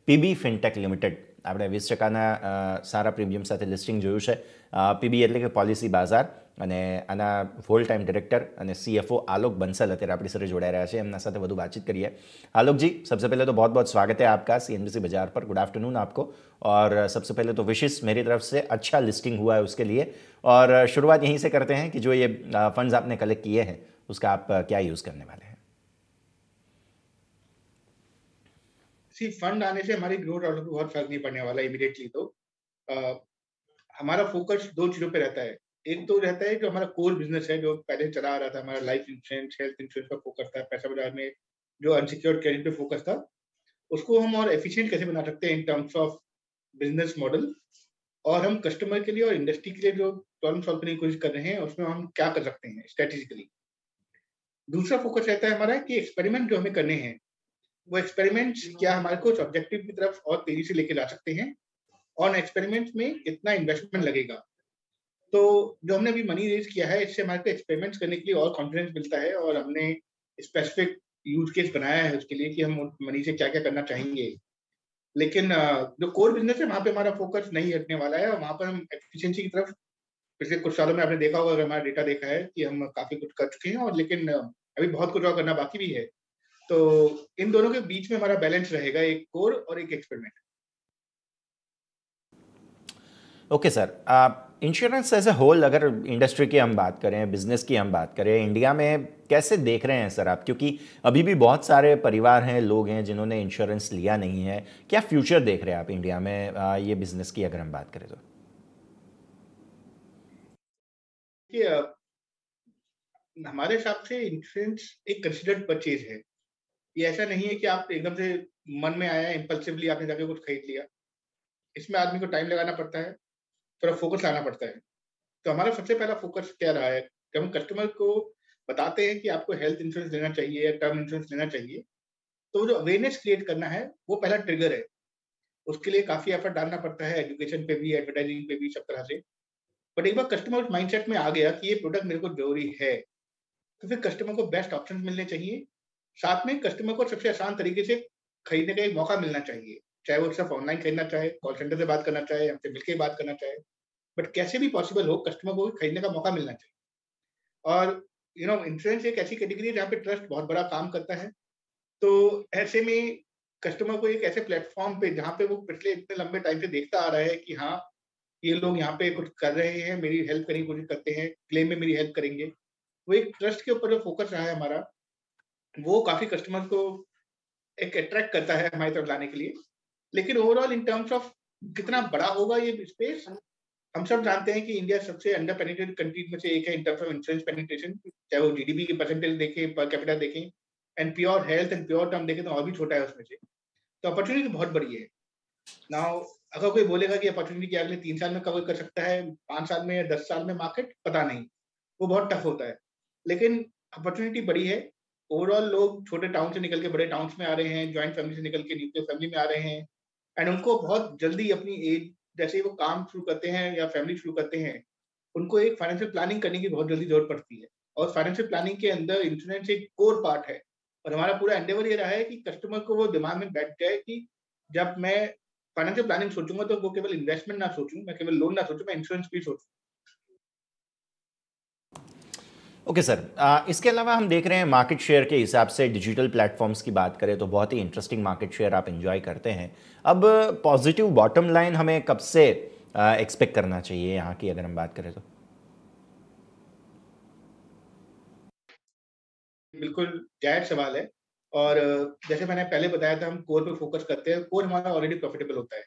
PB fintech limited આપણે 20% સારા premium સાથે listing જોયું છે. પીબી એટલે કે પોલિસી બાઝાર, અને આના ફૂલ ટાઈમ ડિરેક્ટર અને CFO आलोक बंसल અત્યારે આપણી સાથે જોડાઈ રહ્યા છે. એમના સાથે વધુ बातचीत करिए. आलोक जी, सबसे पहले तो बहुत बहुत स्वागत है आपका CNBC बाजार पर. गुड आफ्टरनून आपको. और सबसे पहले तो विशेष मेरी तरफ से अच्छा लिस्टिंग हुआ है उसके लिए. और शुरुआत यहीं से करते हैं कि जो ये फंड्स आपने कलेक्ट किए हैं उसका आप क्या यूज़ करने वाले हैं? फंड आने से हमारी ग्रोथ आउटलुक बहुत फर्क नहीं पड़ने वाला इमीडिएटली. तो हमारा फोकस दो चीजों पे रहता है. एक तो रहता है जो हमारा कोर बिजनेस है, जो पहले चला आ रहा था, हमारा लाइफ इंश्योरेंस, हेल्थ इंश्योरेंस पर फोकस था, पैसा बाजार में जो अनसिक्योर्ड क्रेडिट पे फोकस था, उसको हम और एफिशिएंट कैसे बना सकते हैं in terms of business model, और हम कस्टमर के लिए और इंडस्ट्री के लिए जो प्रॉब्लम सॉल्व करने की कोशिश कर रहे हैं उसमें हम क्या कर सकते हैं स्ट्रेटेजिकली. दूसरा फोकस रहता है हमारा कि एक्सपेरिमेंट जो हमें करने हैं, वो एक्सपेरिमेंट्स क्या हमारे कुछ ऑब्जेक्टिव की तरफ और तेजी से लेके जा सकते हैं, और एक्सपेरिमेंट्स में कितना इन्वेस्टमेंट लगेगा. तो जो हमने अभी मनी रेज किया है, इससे हमारे को एक्सपेरिमेंट्स करने के लिए और कॉन्फिडेंस मिलता है, और हमने स्पेसिफिक यूज केस बनाया है उसके लिए कि हम मनी से क्या क्या करना चाहेंगे. लेकिन जो कोर बिजनेस है वहां पे हमारा फोकस नहीं हटने वाला है, और वहां पर हम एफिशिएंसी की तरफ पिछले कुछ सालों में आपने देखा होगा, अगर हमारा डेटा देखा है कि हम काफी कुछ कर चुके हैं, और लेकिन अभी बहुत कुछ और करना बाकी भी है. तो इन दोनों के बीच में हमारा बैलेंस रहेगा, एक कोर और एक experiment. Okay sir, insurance as a whole, अगर इंडस्ट्री की हम बात करें, बिजनेस की हम बात करें, इंडिया में कैसे देख रहे हैं सर आप? क्योंकि अभी भी बहुत सारे परिवार हैं, लोग हैं जिन्होंने इंश्योरेंस लिया नहीं है. क्या फ्यूचर देख रहे हैं आप इंडिया में ये बिजनेस की अगर हम बात करें तो? हमारे हिसाब से इंश्योरेंस एक कंसिडर्ड परचेज है. ये ऐसा नहीं है कि आप एकदम से मन में आया, इम्पल्सिवली आपने जाके कुछ खरीद लिया. इसमें आदमी को टाइम लगाना पड़ता है, थोड़ा फोकस लाना पड़ता है. तो हमारा सबसे पहला फोकस क्या रहा है कि हम कस्टमर को बताते हैं कि आपको हेल्थ इंश्योरेंस लेना चाहिए या टर्म इंश्योरेंस लेना चाहिए. तो जो अवेयरनेस क्रिएट करना है वो पहला ट्रिगर है. उसके लिए काफी एफर्ट डालना पड़ता है, एजुकेशन पे भी, एडवर्टाइजिंग पे भी, सब तरह से. बट एक बार कस्टमर माइंडसेट में आ गया कि ये प्रोडक्ट मेरे को जरूरी है, तो फिर कस्टमर को बेस्ट ऑप्शन मिलने चाहिए. साथ में कस्टमर को सबसे आसान तरीके से खरीदने का एक मौका मिलना चाहिए, चाहे वो सिर्फ ऑनलाइन खरीदना चाहे, कॉल सेंटर से बात करना चाहे, हमसे मिलकर बात करना चाहे, बट कैसे भी पॉसिबल हो कस्टमर को खरीदने का मौका मिलना चाहिए. और इंश्योरेंस एक ऐसी कैटेगरी है जहाँ पे ट्रस्ट बहुत बड़ा काम करता है. तो ऐसे में कस्टमर को एक ऐसे प्लेटफॉर्म पे जहाँ पे वो पिछले इतने लंबे टाइम से देखता आ रहा है कि हाँ, ये लोग यहाँ पे कुछ कर रहे हैं, मेरी हेल्प करने की कोशिश करते हैं, क्लेम में मेरी हेल्प करेंगे, वो एक ट्रस्ट के ऊपर जो फोकस रहा है हमारा, वो काफी कस्टमर को एक अट्रैक्ट करता है हमारी तरफ लाने के लिए. लेकिन ओवरऑल इन टर्म्स ऑफ कितना बड़ा होगा ये स्पेस, हम सब जानते हैं कि इंडिया सबसे अंडर पेनिट्रेटेड कंट्रीज में से एक है in terms of insurance penetration. चाहे वो जीडीपी के परसेंटेज देखें, पर कैपिटा देखें, and pure health and pure term देखें तो और भी छोटा है उसमें से. तो अपॉर्चुनिटी बहुत बड़ी है. नाउ अगर कोई बोलेगा कि अपॉर्चुनिटी क्या अगले 3 साल में कवर कर सकता है, 5 साल में या 10 साल में मार्केट, पता नहीं, वो बहुत टफ होता है. लेकिन अपॉर्चुनिटी बड़ी है. ओवरऑल लोग छोटे टाउन से निकल के बड़े टाउन्स में आ रहे हैं, जॉइंट फैमिली से निकल के न्यूक्लियर फैमिली में आ रहे हैं, एंड उनको बहुत जल्दी अपनी एज, जैसे ही वो काम शुरू करते हैं या फैमिली शुरू करते हैं, उनको एक फाइनेंशियल प्लानिंग करने की बहुत जल्दी जरूरत पड़ती है. और फाइनेंशियल प्लानिंग के अंदर इंश्योरेंस एक कोर पार्ट है. और हमारा पूरा एंडेवर ये रहा है कि कस्टमर को वो दिमाग में बैठ जाए कि जब मैं फाइनेंशियल प्लानिंग सोचूंगा तो वो केवल इन्वेस्टमेंट ना सोचूं, मैं केवल लोन ना सोचूं, मैं इंश्योरेंस भी सोचूं. ओके सर, इसके अलावा हम देख रहे हैं मार्केट शेयर के हिसाब से डिजिटल प्लेटफॉर्म्स की बात करें तो बहुत ही इंटरेस्टिंग मार्केट शेयर आप एंजॉय करते हैं. अब पॉजिटिव बॉटम लाइन हमें कब से एक्सपेक्ट करना चाहिए यहाँ की अगर हम बात करें तो? बिल्कुल जायज सवाल है. और जैसे मैंने पहले बताया था, हम कोर पे फोकस करते हैं. कोर हमारा ऑलरेडी प्रॉफिटेबल होता है,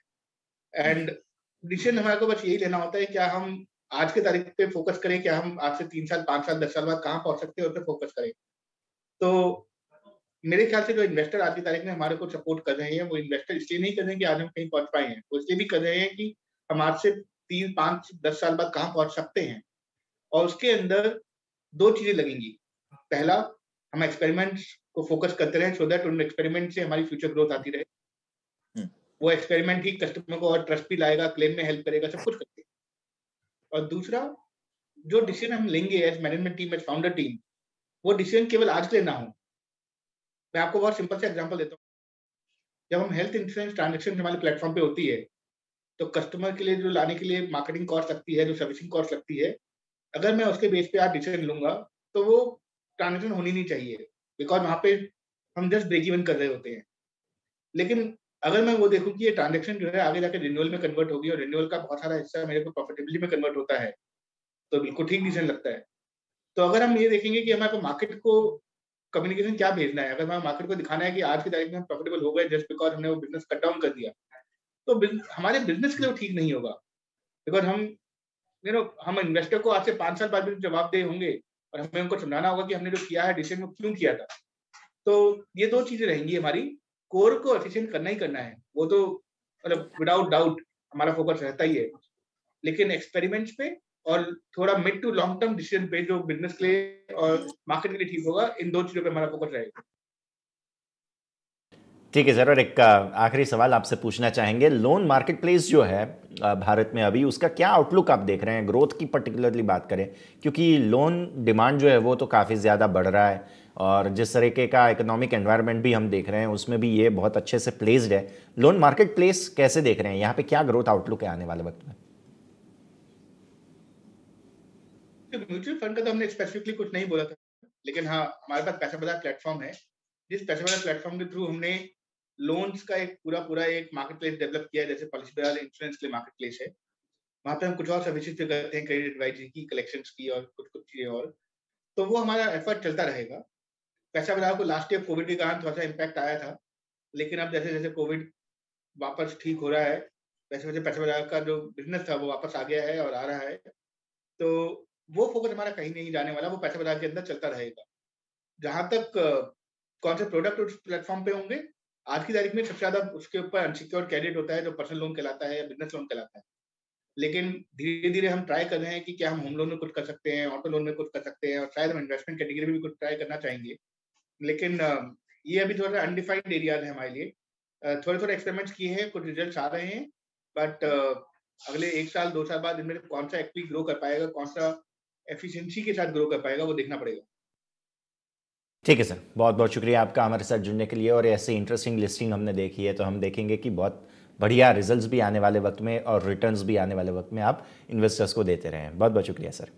एंड डिसीजन हमारे को बस यही लेना होता है, क्या हम आज के तारीख पे फोकस करें, क्या हम आज से 3 साल, 5 साल, 10 साल बाद कहाँ पहुंच सकते हैं उस पर फोकस करें. तो मेरे ख्याल से जो इन्वेस्टर आज की तारीख में हमारे को सपोर्ट कर रहे हैं, वो इन्वेस्टर इसलिए नहीं कर रहे हैं कि आज हम कहीं पहुंच पाए हैं, वो इसलिए भी कर रहे हैं कि हम आज से 3, 5, 10 साल बाद कहाँ पहुंच सकते हैं. और उसके अंदर दो चीजें लगेंगी. पहला, हम एक्सपेरिमेंट्स को फोकस करते रहे, सो दैट उन एक्सपेरिमेंट से हमारी फ्यूचर ग्रोथ आती रहे. वो एक्सपेरिमेंट ही कस्टमर को और ट्रस्ट भी लाएगा, क्लेम में हेल्प करेगा, सब कुछ करते हैं. और दूसरा, जो डिसीजन हम लेंगे as management team, as founder team, वो डिसीजन केवल आज के लिए ना हो. मैं आपको बहुत सिंपल सा एग्जांपल देता हूँ. जब हम हेल्थ इंश्योरेंस ट्रांज़ैक्शन हमारे प्लेटफ़ॉर्म पे होती है, तो कस्टमर के लिए जो लाने के लिए मार्केटिंग कॉस्ट लगती है, जो सर्विसिंग कॉस्ट लगती है, अगर मैं उसके बेस पे आज डिसीज़न लूँगा, तो वो ट्रांज़ैक्शन होनी नहीं चाहिए, बिकॉज़ वहाँ पे हम जस्ट ब्रेक इवन कर रहे होते हैं। लेकिन अगर मैं वो देखूँ कि ये ट्रांज़ैक्शन जो है आगे जाके रिन्यूअल में कन्वर्ट होगी और रिन्यूअल का बहुत सारा हिस्सा मेरे को प्रॉफिटेबिलिटी में कन्वर्ट होता है, तो बिल्कुल ठीक डिसीज़न लगता है। तो अगर हम ये देखेंगे कि हमारे को मार्केट को कम्युनिकेशन क्या भेजना है, अगर हमें मार्केट को दिखाना है कि आज की तारीख में हम प्रॉफिटेबल हो गए जस्ट बिकॉज़ हमने वो बिज़नेस कट डाउन कर दिया, तो हमारे बिज़नेस के लिए वो ठीक नहीं होगा। बिकॉज़ हम इन्वेस्टर को आज से 5 साल बाद भी जवाबदेह होंगे और हमें उनको समझाना होगा कि हमने जो किया है डिसीज़न वो क्यों किया था। तो ये 2 चीज़ें रहेंगी हमारी, कोर को एफिशिएंट करना ही करना है। वो तो मतलब विदाउट डाउट हमारा फोकस रहता ही है। लेकिन एक्सपेरिमेंट्स पे और थोड़ा mid to long term decision पे जो बिज़नेस के लिए और मार्केट के लिए ठीक होगा, इन 2 चीज़ों पे हमारा फोकस रहेगा। ठीक है सर, और एक आखिरी सवाल आपसे पूछना चाहेंगे, लोन मार्केट प्लेस जो है भारत में अभी, उसका क्या आउटलुक आप देख रहे हैं, ग्रोथ की पर्टिकुलरली बात करें, क्योंकि लोन डिमांड जो है वो तो काफ़ी ज़्यादा बढ़ रहा है और जिस तरीके का इकोनॉमिक एनवायरनमेंट भी हम देख रहे हैं उसमें भी ये बहुत अच्छे से प्लेस्ड है। लोन मार्केट प्लेस कैसे देख रहे हैं, यहाँ पे क्या ग्रोथ आउटलुक है आने वाले वक्त में? तो म्यूचुअल फंड का तो हमने स्पेसिफिकली कुछ नहीं बोला था। लेकिन हाँ, हमारे पास पैसा बाज़ार प्लेटफ़ॉर्म है। जिस पैसा बाज़ार प्लेटफ़ॉर्म के थ्रू हमने लोन्स का एक पूरा एक मार्केट प्लेस डेवलप किया है, जैसे पॉलिसी बाज़ार इंश्योरेंस के लिए मार्केट प्लेस है। वहाँ पे हम कुछ और सर्विसेज़ भी करते हैं, क्रेडिट एडवाइज़री की, कलेक्शंस की और कुछ-कुछ चीज़ें और। तो वो हमारा एफर्ट चलता रहेगा। पैसा बाज़ार को लास्ट ईयर कोविड के कारण थोड़ा-सा इम्पैक्ट आया था। लेकिन अब जैसे-जैसे कोविड वापस ठीक हो रहा है, वैसे-वैसे पैसा बाज़ार का जो बिज़नेस था वो वापस आ गया है और आ रहा है। तो वो फ़ोकस हमारा कहीं नहीं जाने वाला, वो पैसा बाज़ार के अंदर चलता रहेगा। जहाँ तक कौन से प्रोडक्ट उस प्लेटफ़ॉर्म पे होंगे, आज की तारीख में सबसे ज़्यादा उसके ऊपर अनसिक्योर्ड क्रेडिट होता है, जो पर्सनल लोन कहलाता है या बिज़नेस लोन कहलाता है। लेकिन धीरे-धीरे हम ट्राई कर रहे हैं कि क्या हम होम लोन में कुछ कर सकते हैं, ऑटो लोन में कुछ कर सकते हैं और शायद हम इन्वेस्टमेंट कैटेगरी में भी कुछ ट्राई करना चाहेंगे। लेकिन ये अभी थोड़ा-सा अनडिफाइंड एरियाज़ है हमारे लिए। थोड़े-थोड़े एक्सपेरिमेंट्स किए हैं, कुछ रिजल्ट्स आ रहे हैं, बट अगले 1 साल, 2 साल बाद इनमें कौन-सा एक्चुअली ग्रो कर पाएगा, कौन-सा एफिशिएंसी के साथ ग्रो कर पाएगा, वो देखना पड़ेगा। ठीक है सर, बहुत बहुत शुक्रिया आपका हमारे साथ जुड़ने के लिए, और ऐसे इंटरेस्टिंग लिस्टिंग हमने देखी है तो हम देखेंगे कि बहुत बढ़िया रिजल्ट्स भी आने वाले वक्त में और रिटर्न्स भी आने वाले वक्त में आप इन्वेस्टर्स को देते रहें। बहुत बहुत शुक्रिया सर।